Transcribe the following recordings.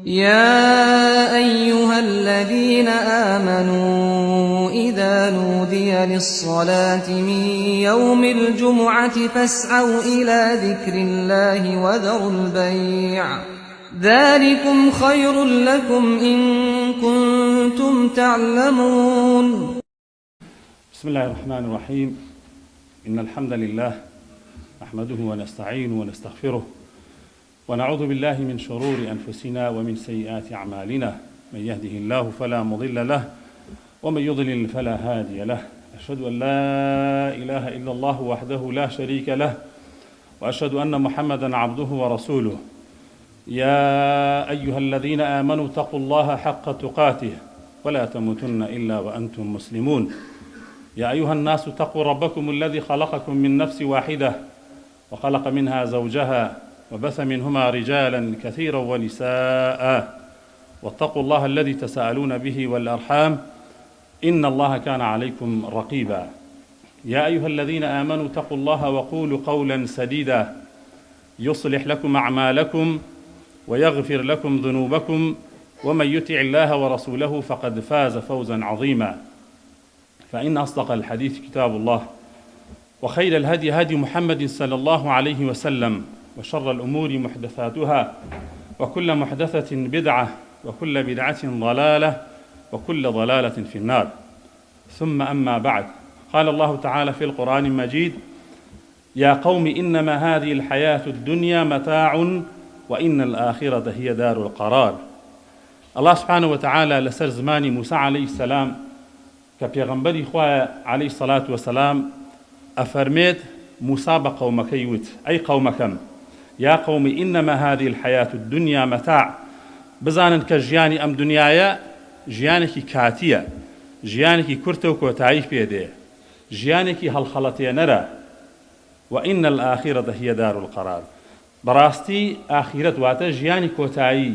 يا أيها الذين آمنوا إذا نودي للصلاة من يوم الجمعة فاسعوا إلى ذكر الله وذروا البيع ذلكم خير لكم إن كنتم تعلمون. بسم الله الرحمن الرحيم. إن الحمد لله نحمده ونستعينه ونستغفره ونعوذ بالله من شرور أنفسنا ومن سيئات أعمالنا، من يهده الله فلا مضل له ومن يضلل فلا هادي له. أشهد أن لا إله إلا الله وحده لا شريك له، وأشهد أن محمدا عبده ورسوله. يا أيها الذين آمنوا اتقوا الله حق تقاته ولا تموتن إلا وأنتم مسلمون. يا أيها الناس اتقوا ربكم الذي خلقكم من نفس واحدة وخلق منها زوجها وبث منهما رجالا كثيرا ونساء، واتقوا الله الذي تساءلون به والأرحام إن الله كان عليكم رقيبا. يا أيها الذين آمنوا اتقوا الله وقولوا قولا سديدا يصلح لكم أعمالكم ويغفر لكم ذنوبكم، ومن يطع الله ورسوله فقد فاز فوزا عظيما. فإن أصدق الحديث كتاب الله، وخير الهدي هدي محمد صلى الله عليه وسلم، وشر الأمور محدثاتها، وكل محدثة بدعة، وكل بدعة ضلالة، وكل ضلالة في النار. ثم أما بعد، قال الله تعالى في القرآن المجيد: يا قوم إنما هذه الحياة الدنيا متاع وإن الآخرة هي دار القرار. الله سبحانه وتعالى لسر زماني موسى عليه السلام كبيغمبري خواه عليه الصلاة والسلام أفرميت موسى بقومكي وت، أي قومكم يا قوم إنما هذه الحياة الدنيا متاع، بزانن كجياني أم دنيايا جيانكي كاتية، جيانكي كرتو كوتايف بيده، جيانكي هالخلطي نرى، وإن الآخرة هي دار القرار. براستي آخرت واتا جياني كوتاي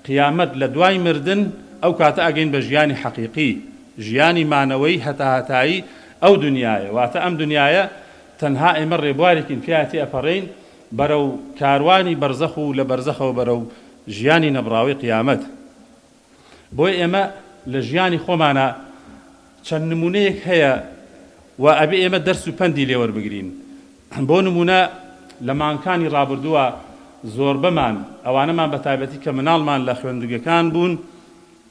قيامت لدواي مردن أو كاتا أجين بجياني حقيقي، جياني معنوي هتاي أو دنيايا واتا أم دنيايا تنها إمر بوارك فيها أفرين برو كارواني برزخو لبرزخو برو جياني نبراوي قيامت. بوي إما لجياني خومانا چند نمونيك هيا وأبي إما درسو پندي ليور بگرين. بو نمونا لما كاني رابردوا زور بمان أوانمان بتايبتي كمنالمان لخوندگكان بون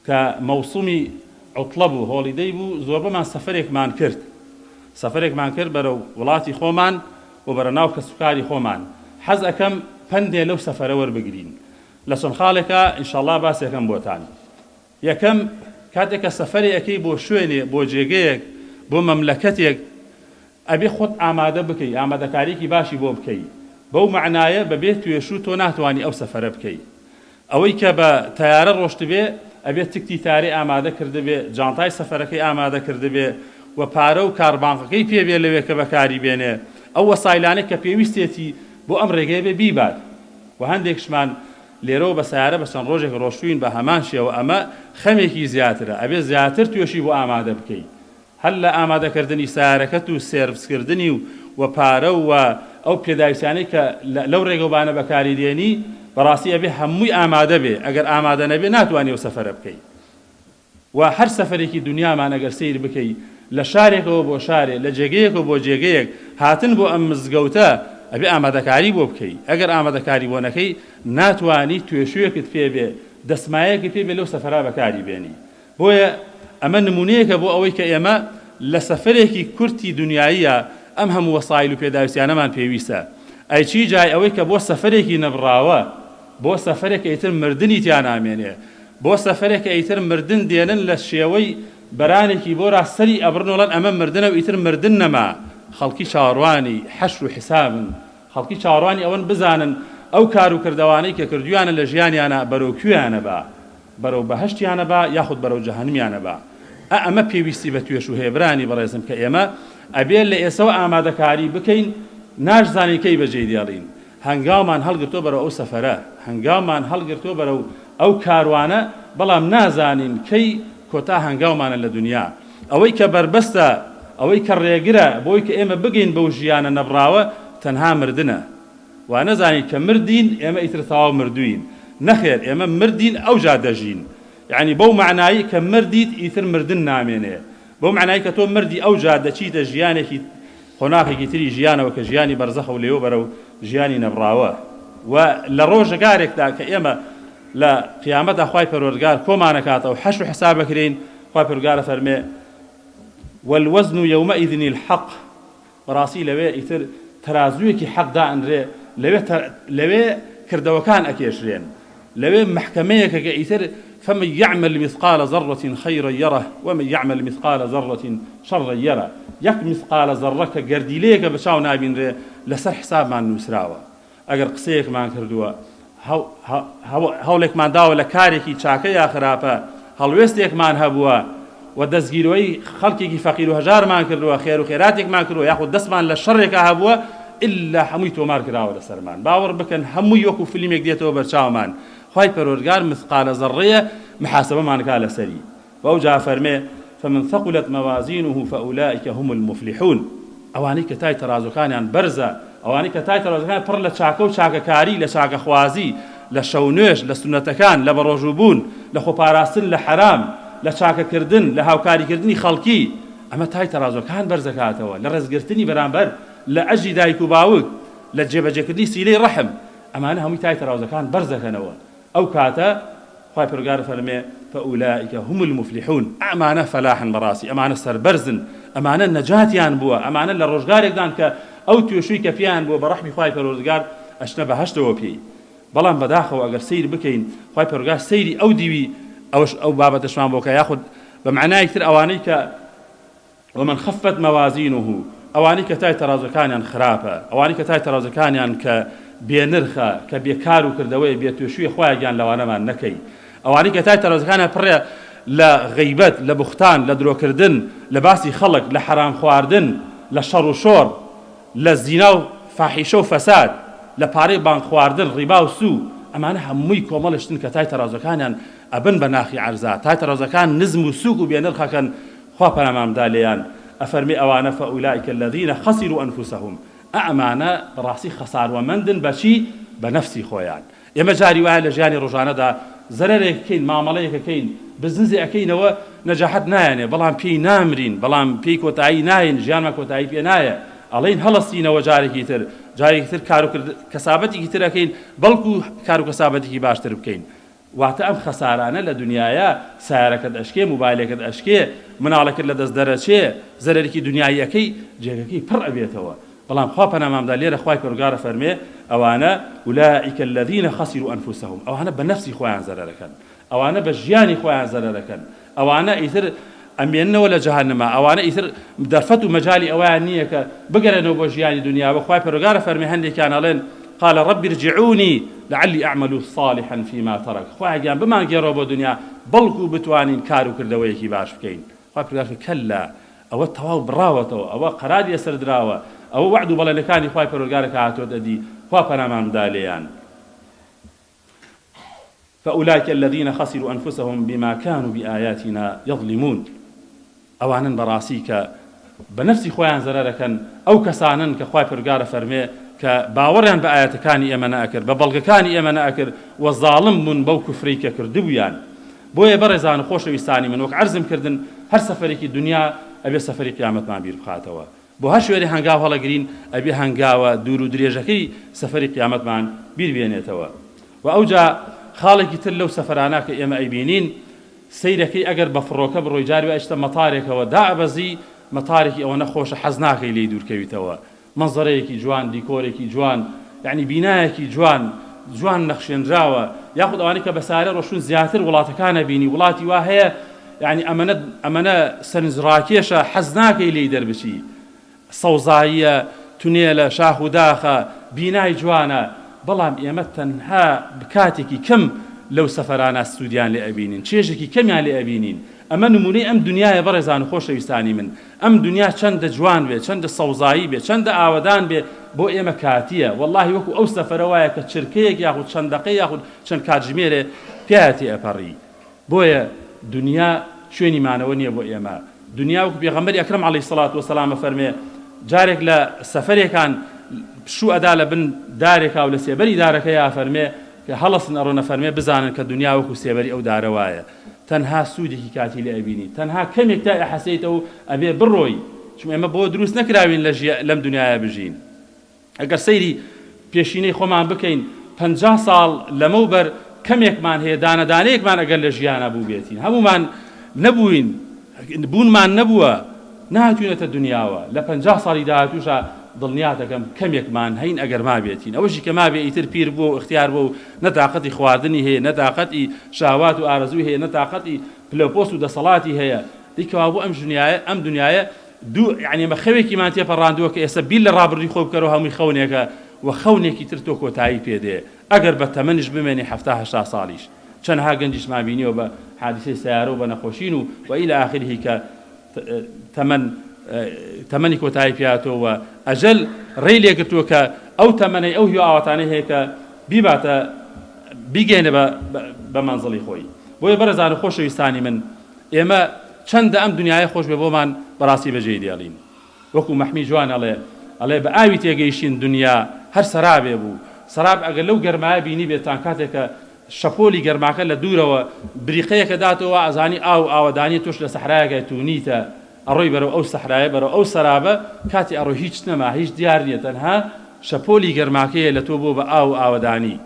كموسومي عطلبو هوليدي بو زور بمان سفريك مان كرت، سفرێک مان کرد بەرەو وڵاتی خۆمان و بەرە ناو کەسوکاری خۆمان. حەز ئەکەم پندێ لەو سەفەرە وەربگرین. لە چەند خاڵێکە ئینشاءڵڵا باسێکەم بۆتان. یەکەم کاتێک کە سەفەرێ ئەکەی بۆ شوێنێ، بۆ جێگەیەک، بۆ مەملەکەتێک، ئەبێ خۆت ئامادە بکەی، ئامادەکاریکی باشی بۆ بکەی. بەو معنایە بەبێ توێشوو تۆ ناتوانی ئەو سەفەرە بکەی. ئەوەی کە بە تەیارە ڕۆشتبێ ئەبێ تکتی تارێ ئامادە کردبێ، جانتای سەفەرەکەی ئامادە کردبێ و پارە و کاربانقەکەی پێبێ لەوێ کە بەکاری بێنێ، ئەو وەسایلانەی کە پێویستێتی بۆ ئەم ڕێگەیە بێ بیبات. و هەندێکشمان لێرەوە بە سیارە بە چەند ڕۆژێک ڕۆشتوین بە هەمان شێوە، ئەمە خەمێکی زیاترە، ئەبێ زیاتر توێشی بۆ ئامادە بکەی. هەر لە ئامادەکردنی سیارەکەت و سێرڤسکردنی و پارە و ئەو پێداویستانەی کە لەو ڕێگەوبانە بەکاری دێنی بەڕاستی ئەبێ هەمووی ئامادە بێ. ئەگەر ئامادە نەبێ ناتوانێ ئەو سەفەرە بکەی. و هەر سەفەرێکی دنیامان ئەگەر سیر بکەی لە شارێکەوە بۆ شارێک، لە جێگەیەکەوە بۆ جێگەیەک هاتن بۆ ئەم مزگەوتە ئەبێ ئامادەکاری بۆ بکەی. ئەگەر ئامادەکاری بۆ نەکەی ناتوانی توێشوویەکت پێبێ، دەسمایەکت پێبێ لەو سەفەرا بەکاری بێنی. بۆیە ئەمە نمونەیەکە بۆ ئەوەی کە ئێمە لە سەفەرێکی کورتی دنیاییە ئەم هەموو وەسایل و پێداویستیانەمان پێویستە. ئەیچی جای ئەوەی کە بۆ سەفەرێکی نەبڕاوە، بۆ سەفەرێک ئیتر مردنی تیان نامێنێ، بۆ سەفەرێک ئیتر مردن دێنن لە شێوەی بەرانێکی بۆ ڕاستەری ئەبڕن وڵان ئەمە مردنە و ئیتر مردن نەما. خەڵکی چاوەڕوانی حەشر و حیسابن، خەڵکی چاوەڕوانی ئەوەن بزانن ئەو کار و کردەوانەی کە کردویانە لە ژیانیانە بەرەو کوێیانە با، بەرەو بەهەشتیانە با یاخود بەرەو جەهەنمیانە با. ئەمە پێویستی بە توێش و هێبرانی بەڕێزم کە ئێمە ئەبێ لە ئێسەوە ئامادەکاری بکەین، ناشزانین کەی بەجێ دێڵین. هەنگاومان هەڵگرتۆ بەرەو ئەو سەفەرە، هەنگاومان هەڵگرتۆ بەرەو ئەو کاروانە، بەڵام نازانین کەی کۆتا هەنگاومانە لە دنیا. ئەوەی کە بربەستە، ئەوەی کە ڕێگرە بۆی کە ئێمە بگەین بەو ژیانە نەبراوە تەنها مردنە. و نەزانین کە مردین ئێمە ئیتر تەواو مردووین. نخير إما مردين أو جادجين يعني بو معناي كمرديت إثر مردن نامينه بو معناي كتو مردي أو جادة چيتا جياني خناقي تري جيانا وكجياني برزخ وليو برو جياني نبراوه ولروج قارك دا كإما لا قيامت أخوي پروردگار كوما نكات أو حشو حسابك رين أخوي پروردگار فرمي والوزن يومئذ الحق براسي لوي إثر ترازويكي حق دا أنري لوي كردوكان أكيشرين لوي محكميك كإثر فمن يعمل مثقال ذرة خيرا يره ومن يعمل مثقال ذرة شرا يره يك مثقال ذرة قردي ليك بشاو نابين ري لسر حساب مع النسراوة أجر قصيك ما كردوا هولك ما داو لكاريكي تشاكي يا خرافة هلوستيك ما هبوا ودزگیروی خلقی فقیر و هجار ما کردوا خیر و خیراتک ما کردوا یاخد دسمان للشر که هبوا إلا حموی تو مار کراو لسرمان باور بکن حموی یکو فیلمک دیتو برچاو من خواهی پروردگار مثقال ذره محاسبه من کال سری و جاء فرمه فمن ثقلت موازينه فأولئك هم المفلحون اوانی که تای ترازو کانیان برزه اوانی که تای ترازو کان پر لچاکو چاککاری لچاک خوازی لشونوش لسنتکان لبروجوبون لخوپاراستن لحرام لچاک کردن لهاوکاری کردنی خلقی اما تای ترازو کان برزکاتوا لرزگرتنی برانبر لأجي دايكو باوك لجيبجي كردني سيلي رحم اما انا همي تای ترازو کان برزكنوا او كاتا خواهي پروردگار فرمي فأولئك هم المفلحون أمانة فلاحا براسي أمانة سربرزن أمانة نجاتيان بوا أمانة للرجغارك دان أو توشوي كفيان بوا برحمي خواهي پروردگار أشنا بهشتوا بي بلان بداخو أجر سير بكين خواهي پروردگار سيري أو ديوي أو بابا شمان بوكا ياخد بمعناه كتير أوانيك ومن خفت موازينه أوانيك تاي ترازكانيان خرافة أوانيك تاي ترازكانيان بينرخا كبيكارو كردوي بيتوشوي خواجان لوانا ما نكي أوانيك تاي ترازكانيان بريا لا غيبت لا بختان لا درو كردن لباسي خلق لحرام خواردن لشر وشور للزنا فاحشه وفساد لباري بان خواردن ربا وسوء أما أنا همي كومالشتن كتاي ترازكانيان أبن بناخي عرزات تاي ترازكان نزم وسوق وبينرخا كان خوابنا مامداليان أفرمي أوانا فأولئك الذين خسروا أنفسهم أعمانا راسي خسار ومندن بشي بنفسي خويان يما جاري وهلا جاني رجانا دا زررك كين معامليك كين بزنزي أكين ونجاحت نايني بلان بي نامرين بلان بي كوتاي ناين جان ما كوتاي بي نايا علين هلسين وجاري كيتر جاري كيتر كارو كسابتي كيتر أكين بلكو كارو كسابتي كي باشتر بكين واتم خسارانه لدنيايا سيارك اشكي موبايلك اشكي منالك لدز درجه زرركي دنيايا كي جيكي پر ابيتوا بلان خوابنا امام دالير اخواي پروردگار فرمي اوانا اولئك الذين خسروا انفسهم اوانا بنفسي خوان زرركن اوانا بجياني خوان زرركن اوانا اثر امين ولا جهنم اوانا اثر درفتو مجالي اوانيك بقرنو بجياني دنيا واخواي پروردگار فرمي هندي كان لين قال رب ارجعوني لعلي أعمل صالحا فيما ترك خواهي قام بما قربوا دنيا بلقوا بتوانين كارو كردويكي باش بكين خواهي برقار كلا أو التواو براوته أو قرار يسر دراوة أو وعدوا بلا لكاني خواهي برقار كاتو دي خواهي برامام داليان فأولئك الذين خسروا أنفسهم بما كانوا بآياتنا يظلمون أوانا براسيك بنفسي خواهي زراركا أو كسانا كخواهي برقار فرمي كباوريان بآيات كاني إيمانا أكر ببلغ كاني إيمانا أكر والظالم من بو كفريك كردبيان بويا برزان خوش ويستاني من وك عرزم كردن هر سفريك الدنيا أبي سفري قيامت ما بير بخاتوا بو هر شويري هنگاو هلا قرين أبي هنگاو دورو دريجكي سفري قيامت ما بير بينيتوا وأوجا خالق تلو سفراناك إيما أيبينين سيركي أقر بفروك بروي جاري وأجتا مطارك وداع بزي مطارك أو نخوش حزناك اللي دور كويتوا منظريكي جوان ديكوريكي جوان يعني بنايكي جوان نخشين راوة ياخذ أوانيك بسارة روشون زياتر ولاتكان بيني ولاتي واهي يعني أمانة سنزراكيشة حزناك اللي دربشي صوزاية تونيلة شاخو داخة بناي جوانا بلام إيمتنها بكاتيكي كم لو سفرانا السوديان لأبينين تشيجكي كم يعني لأبينين أما نموني أم دنيا برزان خوش ويستاني من أم دنيا چند جوان بي چند صوزايي بي چند آودان بي بو إيما كاتية والله وكو أو سفروايا كتشركيك ياخد چندقي ياخد چند كاتجميري بياتي أباري بويا دنيا شويني معنونية بو إيما دنيا وكو بيغمبري أكرم عليه الصلاة والسلام فرمي جارك لسفري كان شو أدالة بن دارك أو لسيبري دارك يا فرمي کە هەڵەسن ئەڕۆنە فەرمێ بزانن کە دنیا وەکو سێبەری ئەو دارەوایە تەنها سوودێکی کاتی لێ ئەبینی تەنها کەمێک تا ئەحەسەیتەوە ئەبێ بڕۆی چون ئێمە بۆ دروست نەکراوین لەم دنیاە بژین ئەگەر سەیری پێشینەی خۆمان بکەین 50 ساڵ لەمەوبەر کەمێکمان هەیە دانەدانەیەکمان ئەگەر لە ژیانە بوو بێتین هەمومان نەبووین بوونمان نەبووە نهاتوینەتە دنیاوە لە 50 ساڵی داهاتووشە دڵنیا دەکەم کەمێکمان هەین ئەگەر ما بێتین ئەوەشی کە ما بێ ئیتر پیر بوو و اختیار بوو نەتاقەتی خواردنی هەیە نەتاقەتی شاوات و ئارەزووی هەیە نەتاقەتی پلەپۆست و دەسەڵاتی هەیە دیکەوا بوو ئەم دنیاە دوو یعنی مە خەوێکیمان تێپەڕاندووە کە ئێستا بیل لە ڕابردووی خۆ بکەرەوە هەمووی خەونێکە و خەونێکی تر تۆ کۆتایی پێدێ ئەگەر بە تەمەنش بمێنێ 70 ساڵیش چەندها گەنجیشمان بینیەوە بە حادیسەی سیارە و بە نەخۆشین و إلى آخره کە تەمەنی کۆتایی پێهاتەوە ئەجەل ڕێی لێگرتووە کە ئەو تەمەنەی ئەو هیوا ئاواتانەی هەیە کە بیگەێنە بە مەنزڵی خۆی بۆیە بەرەزان و خۆشەویستانی من ئێمە چەندە ئەم دنیای خۆش بێ بۆمان بەڕاستی بەجێی دێڵین وەکو مەحمی جوان ئەڵێ بە ئاوی تێگەیشتین دنیا هەر سەرابێ بوو سەراب ئەگەر لەو گەرمایە بینی بێتان کاتێکە شەپۆلی گەرماکە لە دوورەوە بریقەیەکە داتەوە ئازانی ئاوەدانی توش لە سەحرایەکە تونیتە ئەڕۆی بەرەو ئەو سەحرایە بەرەو ئەو سەرابە کاتی ئەڕۆ هیچ نەما هیچ دیار نییە تەنها شەپۆلی گەرماکەیە لە تۆ بۆ بە ئاوەدانی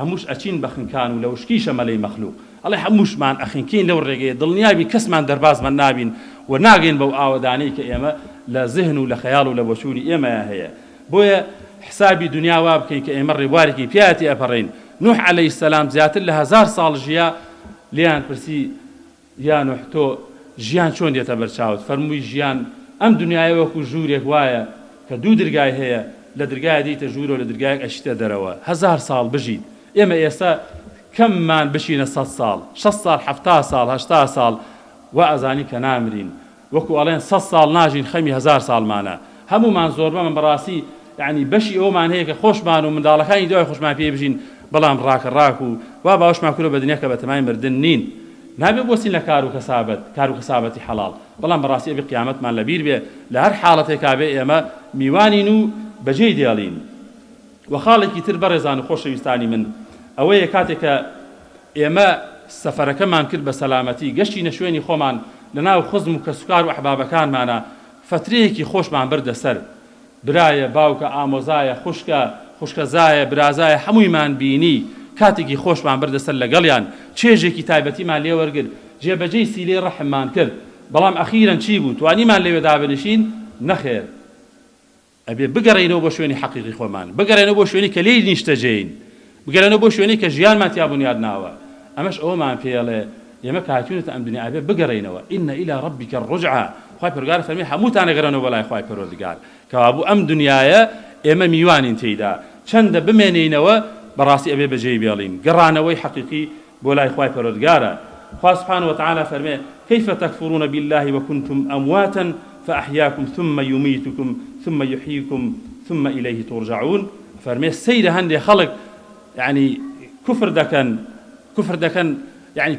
هەمووش ئەچین بە خنکان و لە وشکیشە مەلەی مەخلوق ئەڵێ هەمووشمان ئەخینکەین لەو ڕێگەیە دڵنیابی کەسمان دەربازمان نابین و ناگەین بەو ئاوەدانەی کە ئێمە لە ذهن و لە خەیاڵ و لە بۆچووری ئێمەیە هەیە بۆیە حسابی دنیا وا بکەین کە ئێمە ڕێبوارێکی پیاتی ئەپەڕین نوح عەلەیهی السەلام زیاتر لە 1000 ساڵ ژیا لیان پرسی یا نوح تۆ ژیان چۆن دێتە بەرچاوت فەرمووی ژیان ئەم دنیای وەکو ژوورێک وایە کە دوو دەرگای هەیە لە دەرگایە دیتە ژوورە و لە دەرگایەک ئەچیتە دەرەوە 1000 ساڵ بژیت ئێمە ئێستا کەممان بشینە 100 ساڵ 6 ساڵ 70 ساڵ 80 ساڵ و ئەزانی کە نامرین وەکو ئەڵێن 100 ساڵ ناژین خەمی 1000 ساڵمانە هەمومان زۆربەمان بەڕاستی یعنی بەشی ئەومان هەیە کە خۆشمان و منداڵەکانی دوای خۆشمان پێ بژین بەڵام ڕاک و وا باوەشمان کورە بە دنیا کە بە تەمای مردن نین نابێ بۆچین لە کار و کەسابەتی حەڵاڵ بەڵام بەڕاستی ئەبێ قیامەتمان لەبیر بێ لە هەر حاڵەتێکا بێ ئێمە میوانین و بەجێی دێڵین و خاڵێکی تر بەڕێزان و خۆشەویستانی من ئەوەیە کاتێکە ئێمە سەفەرەکەمان کرد بە سەلامەتی گەشتی نەشوێنی خۆمان لەناو خزم و کەسوکار و ئەحبابەکانمانە فترەیەکی خۆشمان بردە سەر برایە باوکە ئامۆزایە خوشکە زایە برازایە هەموویمان بینی کاتێکی خۆشمان بردەسەر لەگەڵیان چێژێکی تایبەتیمان لێ وەرگرت جێبەجێی سیلەی ڕەحممان کرد بەڵام ئەخیرەن چی بوو توانیمان لێوێ دابنشین نەخێر ئەبێ بگەڕێنەوە بۆ شوێنی حەقیقی خۆمان بگەڕێنەوە بۆ شوێنی کە لێی نیشتەجێین بگەڕێنەوە بۆ شوێنی کە ژیانمان تیا بنیاد ناوە ئەمەش ئەومان پێڵێ ئێمە کاتوونێتە ئەم دنیا ئەبێ بگەڕێنەوە ئین ئیلی ڕەبیکە الرجعە خوای پەروەردگار فەرمی هەمووتان ئەگەڕێنەوە بەلای خوای پەروەردگار کەوابوو ئەم دنیایە ئێمە میوانین تێیدا چەندە بمێنینەوە بەڕاستی ئەبێ بەجێی بێڵین گەڕانەوەی حەقیقی بۆ لای خوای پەروەردگارە خوا سبحانه وتعالى فەرمێ كيف تكفرون بالله وكنتم أمواتا فأحياكم ثم يميتكم ثم يحييكم ثم إليه ترجعون فەرمێ سەیرە هەندێ خەڵک يعني كفر دەکەن يعني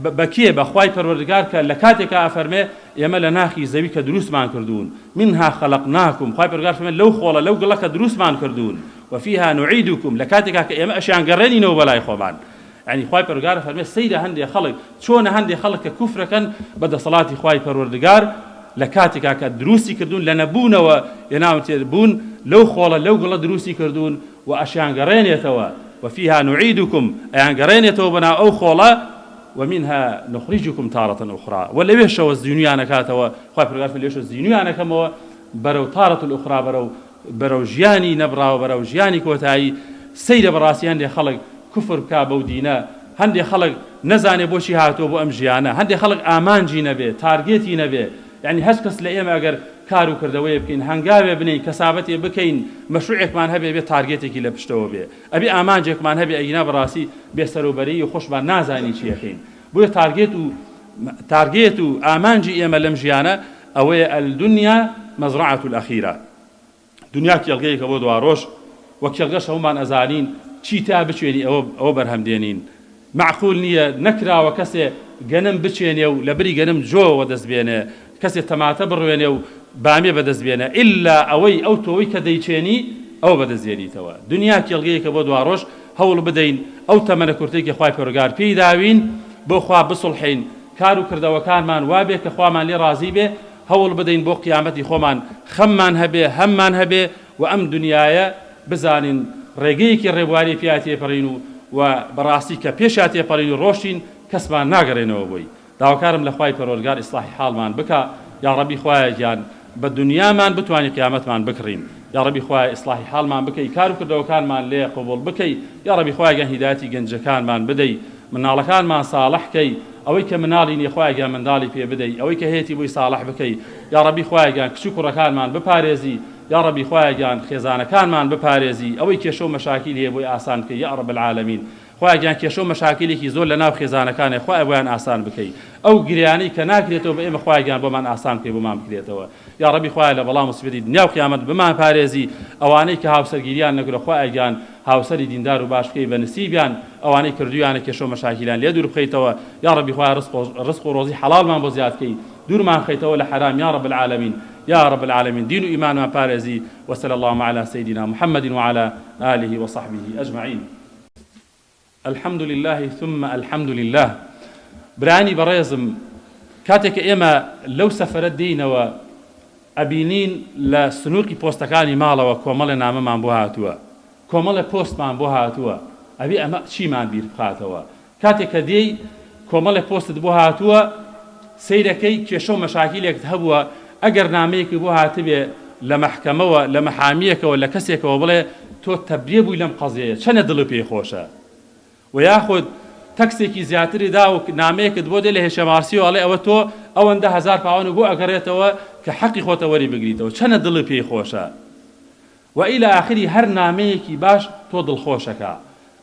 بەکێ بەخوای پەروەردگار کە لە کاتێکا ئەفەرمێ ئێمە لە ناخی زەوی کە دروستمان کردوون منها خەلەقناکم خوای پەروەردگار فەرمێ لەو خۆڵە لەو گڵە کە دروستمان کردوون وفيها نعيدكم لە کاتێکا کە ئێمە ئەشیان گەڕێنینەوە بەلای خۆمان يعني خوای پەروەردگار فەرمێ سەیرە هەندێ خەڵک چۆنە هەندێ خەڵک کە کوفرەکەن بە دەسەڵاتی خوای پەروەردگار لە کاتێکا کە دروستی کردوون لە نەبوونەوە لێناوتێ بوون لەو خۆڵە لەو گڵە دروستی کردوون و ئەشیان گەڕێنێتەوە وفيها نعيدكم أيان قرينيتو بنا أو خولا ومنها نخرجكم تارة أخرى ولا بيشوا الزينيانا كاتوا خايف رجال في ليش الزينيانا كما برو تارة الأخرى برو جياني نبرا وبرو جياني كوتاي سيد براسيان دي خلق كفر كابو دينا هندي خلق نزاني بوشي هاتو بو أمجيانا هندي خلق آمان جي نبي تارجيتي نبي يعني هشكس لأيما أجر کار و کردەوەی بکەین هەنگاوێ بنین کەسابەتێ بکەین مەشروعێکمان هەبێ بێ تارگێتێکی لە پشتەوە بێ ئەبێ ئامانجێکمان هەبێ ئەگینا بەڕاستی بێسەروبەری و خۆشمان نازانی چیەکەین بۆیە تارگێت و ئامانجی ئێمە لەم ژیانە ئەوەیە الدنیا مەزرعەة الأخیرە دنیا کێڵگەیەکە بۆ دواڕۆژ وە کێڵگەش هەمومان ئەزانین چی تا بچێنی ئەوە بەرهەمدێنین معقول نییە نەکراوە کەسێ گەنم بچێنێ و لە بری گەنم جۆوە دەست بێنێ کەسێ تەماتە بڕوێنێ و بامێ بەدەست بێنە ئللا ئەوەی ئەو تۆی کە دەیچێنی ئەو بەدەستێنیتەوە دنیا کێڵگەیەکە بۆ دواڕۆژ هەوڵ بدەین ئەو تەمەنە کورتێکی خوای پەروەردگار پێی داوین بۆ خوا بسڵحین کار و کردەوەکانمان وابێ کە خوامان لێ ڕازی بێ هەوڵ بدەین بۆ قیامەتی خۆمان خەممان هەبێ هەممان هەبێ و ئەم دنیایە بزانین ڕێگەیەکی ڕێبواری پیا تێپەڕین و بەڕاستی کە پێشا تێپەڕین و ڕۆشتین کەسمان ناگەڕێنەوە بۆی داواکارم لە خوای پەروەردگار ئیسلاحی حاڵمان بکە یا ڕەبی خوایە گیان بە دنیامان بتوانین قیامەتمان بکڕین یا ڕەبی خوایە ئیسلاحی حاڵمان بکەی کار و کردەوەکانمان لێ قبوڵ بکەی یا ڕەبی خوایە گیان هیدایەتی گەنجەکانمان بدەی مناڵەکانمان ساڵحکەی ئەوەی کە مناڵی نیە خوایە گیان منداڵی پێ بدەی ئەوەی کە هەیەی بووی ساڵح بکەی یا ڕەبی خوایە گیان کچ و کوڕەکانمان بپارێزی یا ڕەبی خوایە گیان خێزانەکانمان بپارێزی ئەوەی کێشە و مەشاکیل هەیە بۆی ئاسان بکەی یا ڕەب العالەمین خوایە گیان کێشە و مەشاکیلێکی زۆر لە ناو خێزانەکانێ خوایە بۆیان ئاسان بکەی ئەو گریانەی کە ناکرێتەوە بە ئێمە خوایە گیان بۆمان ئاسان بکەی بۆمان بکرێتەوە یا ڕەبی خوایە لە بەڵام موسیبەتی دنیا و قیامەت بمان پارێزی ئەوانەی کە هاوسەرگیریان نەکرە خوایە گیان هاوسەری دیندار و باش بکەی بە نسیبیان ئەوانەی کردویانە کێشە و مەشاکیلان لێ دوور بخەیتەوە یا ڕەبی خوایە ڕزق و ڕۆزی حەڵالمان بۆ زیاد بکەی دوورمان خەیتەوە لە حرام یا رب العالمین يا رب العالمين دين وإيمان وبارزي وصلى الله على سيدنا محمد وعلى آله وصحبه أجمعين الحمد لله ثم الحمد لله براني بريزم كاتك إما لو سفرت دينوا أبينين لسنوقي بوستكاني مالا وكومل نام من بوهاتوا كومل بوست من بوهاتوا أبي أما شي من بير بخاتوا كاتك دي كومل بوست بوهاتوا سيركي كيشو مشاكلك تهبوا ئەگەر نامەیەکی بۆ هاتبێ لە مەحکەمەوە لە مەحامیەکەوە لە کەسێکەوە بڵێ تۆ تەبرێ بووی لەم قەزەیە چەنە دڵ پێی خۆشە و یاخود تەکسێکی زیاتری دا و نامەیەکت بۆ دێ لە هێشەمارسی و ئەڵێ ئەوە تۆ ئەوەندە هەزار پاوان و بۆ ئەگەڕێتەوە کە حەقی خۆتە وەری بگریتەوە چەنە دڵ پێی خۆشە و ئیلە ئاخری هەر نامەیەکی باش تۆ دڵخۆشەکە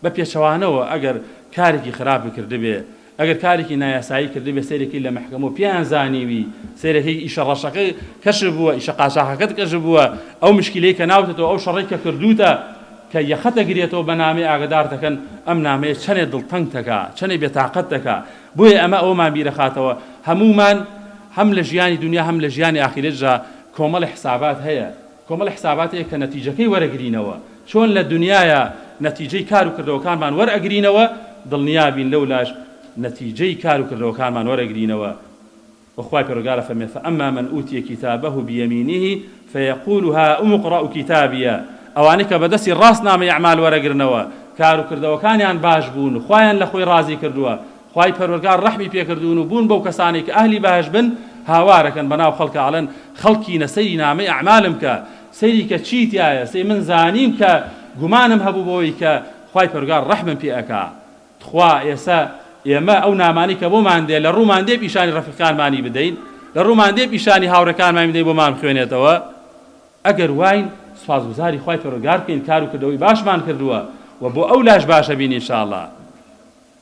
بە پێچەوانەوە ئەگەر کارێکی خراپی کردبێ ئەگەر کارێکی نایاسایی کردبێ سەیرێکی لە مەحکەمە و پیان زانیوی سەیرەکەی ئیشە ڕەشەکەی کەش بووە ئیشە قاچاقەکەت کەش بووە ئەو مشکلەی کە ناوتێتەوە ئەو شەڕێک کە کردوتە کە یەخەتە گرێتەوە بە نامەی ئاگدار دەکەن ئەم نامەیە چەنێ دڵتەنگ دەکا چەنێ بێتاقەت دەکا بۆیە ئەمە ئەومان بیرەخاتەوە هەمومان هەم لە ژیانی دنیا هەم لە ژیانی ئاخرەتدا کۆمەڵ حسابات هەیە کۆمەڵ حسابات هەیە کە نەتیجەکەی وەرەگرینەوە چۆن لە دنیایە نەتیجەی کار و کردەوەکانمان وەرئەگرینەوە دڵنیابین لەولاش نتيجي كارو كردوكان من ورقرينوا وخواي پروردگار فرمي فأما من أوتي كتابه بيمينه فيقول ها اقرأ كتابيا أوانك بدسي الراس نام يعمال ورقرنوا كارو كردوكان يان باش بون خوايان لخوي رازي كردوا خواي پروردگار رحمي پي كردون بون بو كساني كأهلي باش بن هاواركن بناو خلق علن خلقي نسي نام أعمالمك سيري كتشيت يا سي من زانيمك گمانم هبو بويك خواي پروردگار رحمن پي أكا خوا يسا ئێمە ئەو نامانی کە بۆمان دێ لە ڕوومان دێ پیشانی ڕەفیقانمانی بدەین لە ڕوومان دێ پیشانی هاوڕەکانمان بدەین بۆمان بخوێنێتەوە ئەگەر واین سوپاسگوزاری خوای پەروەردگار بکەین کار و کردەوەی باشمان کردووە و بۆ ئەو لاش باشە بین ئینشاءالله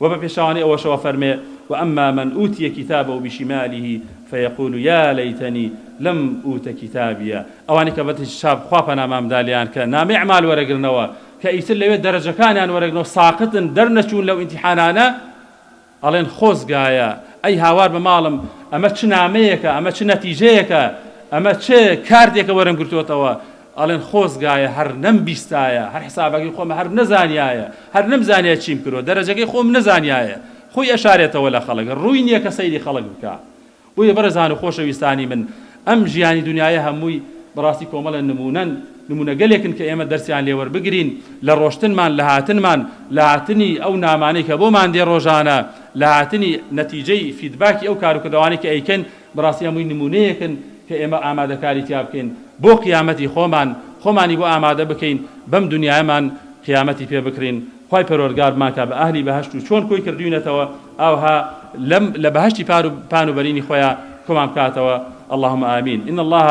و بە پێشەوانی ئەوەشەوە فەرمێ وأما من أوتي كتابه بشماله فيقول يا ليتني لم أوت كتابيا أواني كبت الشاب خوابنا مام داليان كنام إعمال ورقرنوا كإيسر لوي درجة كان ورقرنوا ساقط درنشون لو امتحانانا ئەڵێن خۆزگایە ئەی هاوار بە ماڵم ئەمە چ نامەیەکە ئەمە چ نەتیجەیەکە ئەمە چ کاردێکە وەرم گرتووەتەوە ئەڵێن خۆزگایە هەر نەمبیستایە هەر حسابەکەی خۆمە هەر نەزانایە هەر نەمزانایە چیم کردووە دەرەجەکەی خۆم نەزانایە خۆی ئەشارێتەوە لە خەڵک ڕووی نییە کە سەیری خەڵک بکە بۆیە بەڕێزان و خۆشەویستانی من ئەم ژیانی دنیاە هەمووی بەڕاستی کۆمەڵە نمونە گەلێکن کە ئێمە دەرسیان لێوەربگرین لە ڕۆشتنمان لە هاتنی ئەو نامانەی کە بۆمان دێ ڕۆژانە لە هاتنی نەتیجەی فیدباکی ئەو کاروکردەوانی کە ئەیکەن بەڕاستی هەمووی نمونەیەکن کە ئێمە ئامادەکاری تیا بکەین بۆ قیامەتی خۆمانی بۆ ئامادە بکەین بەم دنیامان قیامەتی پێ بکرین خوای پەروەردگار بماکە بە ئەهلی بەهەشت و چۆن کۆی کردوینەتەوە ئاوها لە بەهەشتی پان و بەرینی خۆیان کۆمان بکاتەوە اللهم آمين إن الله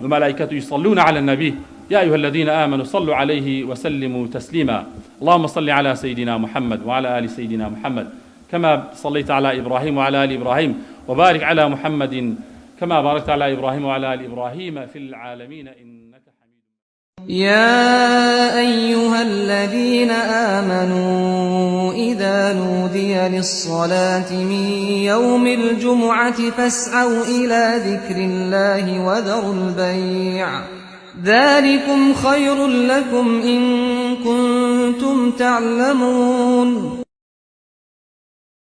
وملائكته يصلون على النبي يا أيها الذين آمنوا صلوا عليه وسلموا تسليما اللهم صل على سيدنا محمد وعلى آل سيدنا محمد كما صليت على إبراهيم وعلى آل إبراهيم وبارك على محمد كما باركت على إبراهيم وعلى آل إبراهيم في العالمين إنك حميد يا أيها الذين آمنوا إذا نودي للصلاة من يوم الجمعة فاسعوا إلى ذكر الله ذلكم خير لكم إن كنتم تعلمون